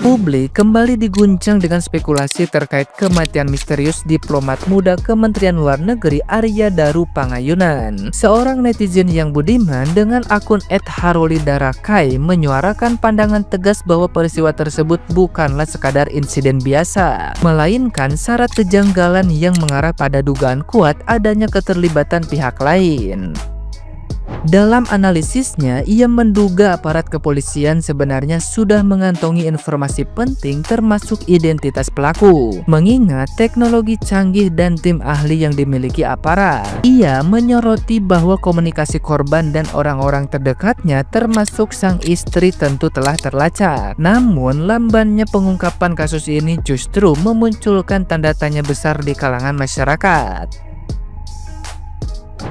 Publik kembali diguncang dengan spekulasi terkait kematian misterius diplomat muda Kementerian Luar Negeri Arya Daru Pangayunan. Seorang netizen yang budiman dengan akun @harolidarakai menyuarakan pandangan tegas bahwa peristiwa tersebut bukanlah sekadar insiden biasa, melainkan syarat kejanggalan yang mengarah pada dugaan kuat adanya keterlibatan pihak lain. Dalam analisisnya, ia menduga aparat kepolisian sebenarnya sudah mengantongi informasi penting termasuk identitas pelaku. Mengingat teknologi canggih dan tim ahli yang dimiliki aparat, ia menyoroti bahwa komunikasi korban dan orang-orang terdekatnya termasuk sang istri tentu telah terlacak. Namun, lambannya pengungkapan kasus ini justru memunculkan tanda tanya besar di kalangan masyarakat.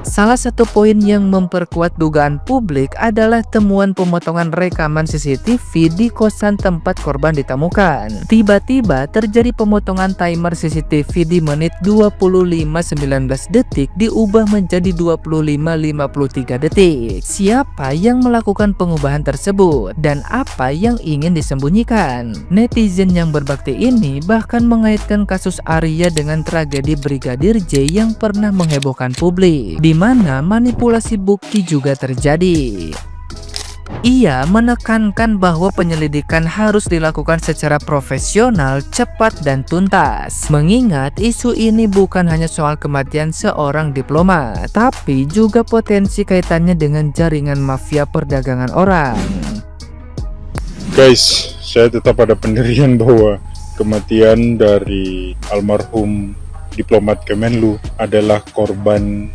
Salah satu poin yang memperkuat dugaan publik adalah temuan pemotongan rekaman CCTV di kosan tempat korban ditemukan. Tiba-tiba terjadi pemotongan timer CCTV di menit 25:19 detik diubah menjadi 25:53 detik. Siapa yang melakukan pengubahan tersebut dan apa yang ingin disembunyikan? Netizen yang berbakti ini bahkan mengaitkan kasus Arya dengan tragedi Brigadir J yang pernah menghebohkan publik, di mana manipulasi bukti juga terjadi. Ia menekankan bahwa penyelidikan harus dilakukan secara profesional, cepat, dan tuntas. Mengingat isu ini bukan hanya soal kematian seorang diplomat, tapi juga potensi kaitannya dengan jaringan mafia perdagangan orang. Guys, saya tetap ada pendirian bahwa kematian dari almarhum diplomat Kemenlu adalah korban.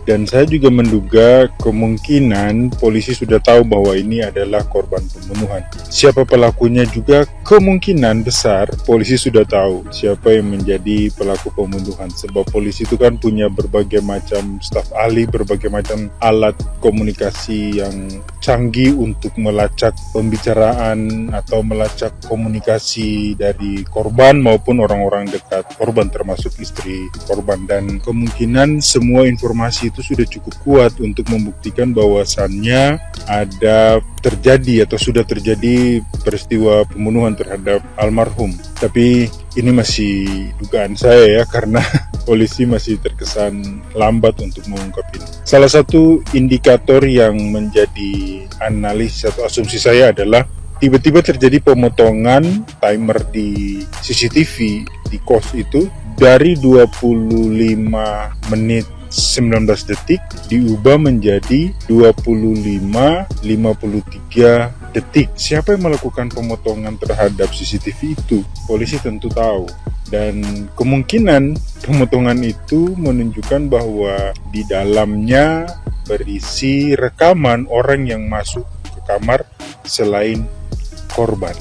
Dan saya juga menduga kemungkinan polisi sudah tahu bahwa ini adalah korban pembunuhan. Siapa pelakunya juga kemungkinan besar polisi sudah tahu siapa yang menjadi pelaku pembunuhan. Sebab polisi itu kan punya berbagai macam staf ahli, berbagai macam alat komunikasi yang canggih untuk melacak pembicaraan atau melacak komunikasi dari korban maupun orang-orang dekat korban termasuk istri korban. Dan kemungkinan semua informasi itu sudah cukup kuat untuk membuktikan bahwasannya ada terjadi atau sudah terjadi peristiwa pembunuhan terhadap almarhum. Tapi ini masih dugaan saya ya, karena polisi masih terkesan lambat untuk mengungkap ini. Salah satu indikator yang menjadi analis atau asumsi saya adalah tiba-tiba terjadi pemotongan timer di CCTV di kos itu dari 25 menit 19 detik diubah menjadi 25:53 detik. Siapa yang melakukan pemotongan terhadap CCTV itu? Polisi tentu tahu. Dan kemungkinan pemotongan itu menunjukkan bahwa di dalamnya berisi rekaman orang yang masuk ke kamar selain korban.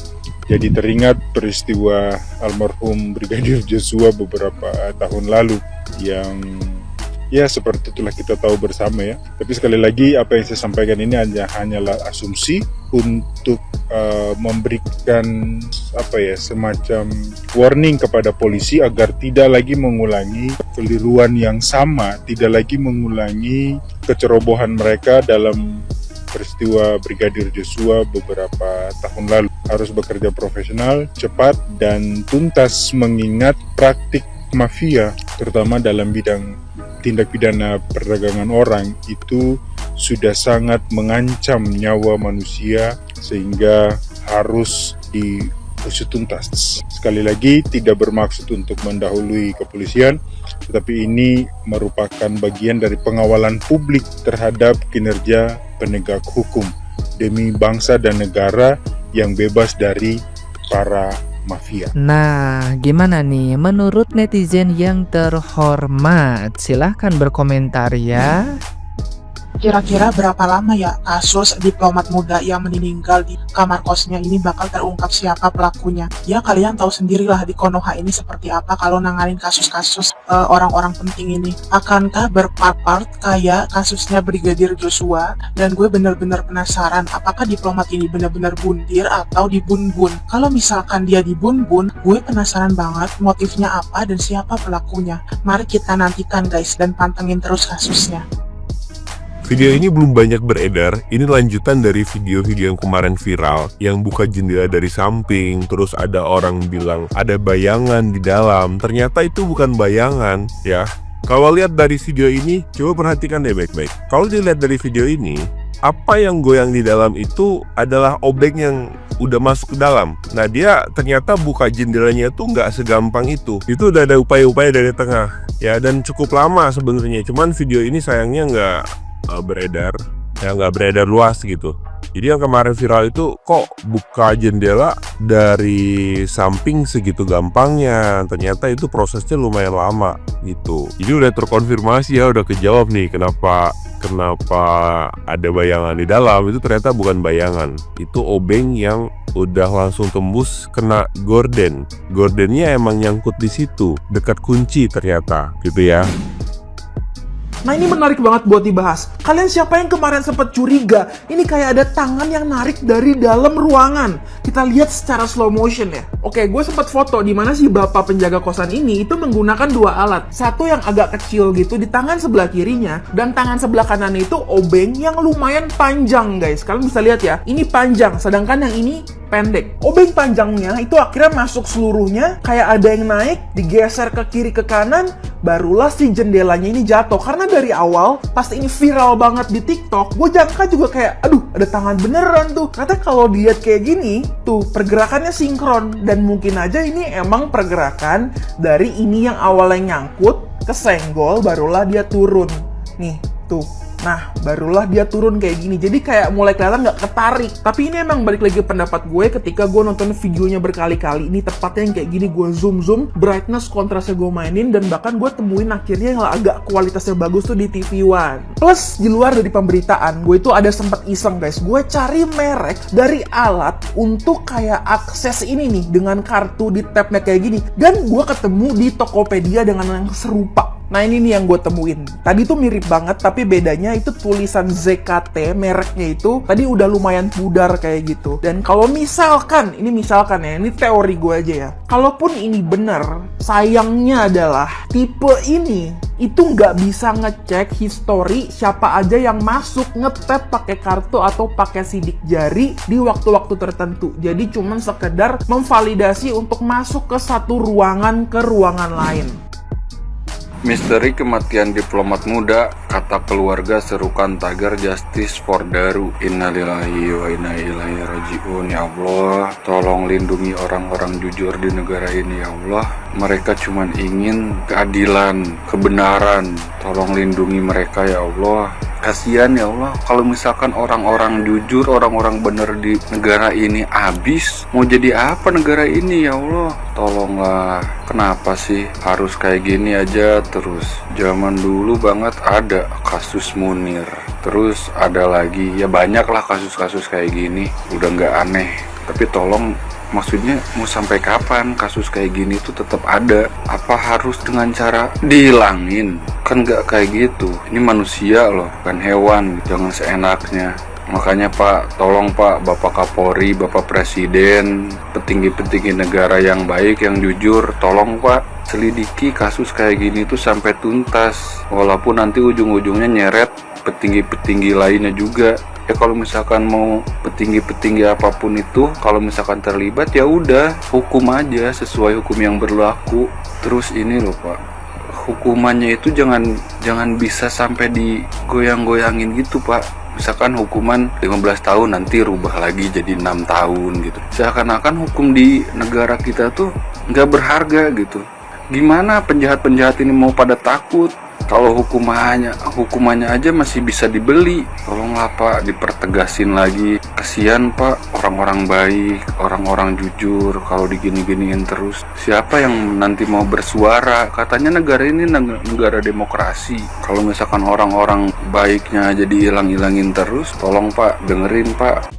Jadi teringat peristiwa almarhum Brigadir Joshua beberapa tahun lalu yang ya seperti itulah kita tahu bersama ya. Tapi sekali lagi apa yang saya sampaikan ini hanyalah asumsi untuk memberikan semacam warning kepada polisi agar tidak lagi mengulangi keliruan yang sama, tidak lagi mengulangi kecerobohan mereka dalam peristiwa Brigadir Joshua beberapa tahun lalu. Harus bekerja profesional, cepat, dan tuntas mengingat praktik mafia terutama dalam bidang tindak pidana perdagangan orang itu sudah sangat mengancam nyawa manusia sehingga harus diusut tuntas. Sekali lagi tidak bermaksud untuk mendahului kepolisian, tetapi ini merupakan bagian dari pengawalan publik terhadap kinerja penegak hukum demi bangsa dan negara yang bebas dari para mafia. Nah, gimana nih menurut netizen yang terhormat? Silahkan berkomentar ya. Kira-kira berapa lama ya kasus diplomat muda yang meninggal di kamar kosnya ini bakal terungkap siapa pelakunya? Ya kalian tahu sendirilah di Konoha ini seperti apa kalau nanganin kasus-kasus orang-orang penting ini. Akankah berpart-part kayak kasusnya Brigadir Joshua? Dan gue bener-bener penasaran apakah diplomat ini bener-bener bundir atau dibun-bun? Kalau misalkan dia dibun-bun, gue penasaran banget motifnya apa dan siapa pelakunya. Mari kita nantikan guys dan pantengin terus kasusnya. Video ini belum banyak beredar. Ini lanjutan dari video-video yang kemarin viral, yang buka jendela dari samping, terus ada orang bilang ada bayangan di dalam. Ternyata itu bukan bayangan, ya. Kalau lihat dari video ini, coba perhatikan deh baik-baik. Kalau dilihat dari video ini, apa yang goyang di dalam itu adalah obeng yang udah masuk ke dalam. Nah, dia ternyata buka jendelanya tuh nggak segampang itu. Itu udah ada upaya-upaya dari tengah, ya, dan cukup lama sebenarnya. Cuman video ini sayangnya nggak beredar, ya, nggak beredar luas gitu. Jadi yang kemarin viral itu kok buka jendela dari samping segitu gampangnya. Ternyata itu prosesnya lumayan lama gitu. Jadi udah terkonfirmasi ya, udah kejawab nih kenapa ada bayangan di dalam. Itu ternyata bukan bayangan, itu obeng yang udah langsung tembus kena gorden. Gordennya emang nyangkut di situ, dekat kunci ternyata gitu ya. Nah, ini menarik banget buat dibahas. Kalian siapa yang kemarin sempat curiga? Ini kayak ada tangan yang narik dari dalam ruangan. Kita lihat secara slow motion ya. Oke, gue sempat foto di mana si bapak penjaga kosan ini itu menggunakan dua alat. Satu yang agak kecil gitu di tangan sebelah kirinya, dan tangan sebelah kanan itu obeng yang lumayan panjang, guys. Kalian bisa lihat ya, ini panjang, sedangkan yang ini pendek. Obeng panjangnya itu akhirnya masuk seluruhnya, kayak ada yang naik, digeser ke kiri ke kanan, barulah si jendelanya ini jatuh. Karena dari awal, pas ini viral banget di TikTok, gue jangka juga kayak, aduh, ada tangan beneran tuh. Ternyata kalau dilihat kayak gini, tuh pergerakannya sinkron, dan mungkin aja ini emang pergerakan dari ini yang awalnya nyangkut, kesenggol, barulah dia turun. Nih, tuh. Nah, barulah dia turun kayak gini. Jadi kayak mulai kelihatan nggak ketarik. Tapi ini emang balik lagi pendapat gue ketika gue nonton videonya berkali-kali. Ini tepatnya yang kayak gini, gue zoom, brightness, kontrasnya gue mainin, dan bahkan gue temuin akhirnya yang agak kualitasnya bagus tuh di TV One. Plus, di luar dari pemberitaan, gue itu ada sempat iseng, guys. Gue cari merek dari alat untuk kayak akses ini nih, dengan kartu di tabnya kayak gini. Dan gue ketemu di Tokopedia dengan yang serupa. Nah, ini nih yang gue temuin. Tadi tuh mirip banget, tapi bedanya itu tulisan ZKT, mereknya itu tadi udah lumayan pudar kayak gitu. Dan kalau misalkan, ini misalkan ya, ini teori gue aja ya. Kalaupun ini bener, sayangnya adalah tipe ini itu nggak bisa ngecek history siapa aja yang masuk nge-tap pakai kartu atau pakai sidik jari di waktu-waktu tertentu. Jadi cuman sekedar memvalidasi untuk masuk ke satu ruangan ke ruangan lain. Misteri kematian diplomat muda, kata keluarga serukan tagar Justice for Daru. Innalillahi wa inna ilaihi rajiun. Ya Allah, tolong lindungi orang-orang jujur di negara ini ya Allah. Mereka cuma ingin keadilan, kebenaran. Tolong lindungi mereka ya Allah. Kasihan ya Allah, kalau misalkan orang-orang jujur, orang-orang bener di negara ini habis, mau jadi apa negara ini ya Allah? Tolonglah, kenapa sih harus kayak gini aja terus? Zaman dulu banget ada kasus Munir, terus ada lagi, ya banyak lah kasus-kasus kayak gini, udah nggak aneh. Tapi tolong, maksudnya mau sampai kapan kasus kayak gini tuh tetap ada? Apa harus dengan cara dihilangin? Kan nggak kayak gitu. Ini manusia loh, bukan hewan. Jangan seenaknya. Makanya Pak, tolong Pak, Bapak Kapolri, Bapak Presiden, petinggi-petinggi negara yang baik, yang jujur, tolong Pak, selidiki kasus kayak gini tuh sampai tuntas. Walaupun nanti ujung-ujungnya nyeret petinggi-petinggi lainnya juga. Ya kalau misalkan mau petinggi-petinggi apapun itu, kalau misalkan terlibat ya udah hukum aja sesuai hukum yang berlaku. Terus ini loh Pak, hukumannya itu jangan bisa sampai digoyang-goyangin gitu Pak. Misalkan hukuman 15 tahun nanti rubah lagi jadi 6 tahun gitu. Seakan-akan hukum di negara kita tuh nggak berharga gitu. Gimana penjahat-penjahat ini mau pada takut? Kalau hukumannya aja masih bisa dibeli. Tolonglah Pak, dipertegasin lagi. Kasihan Pak, orang-orang baik, orang-orang jujur. Kalau digini-giniin terus, siapa yang nanti mau bersuara? Katanya negara ini negara demokrasi. Kalau misalkan orang-orang baiknya aja dihilang-hilangin terus, tolong Pak, dengerin Pak.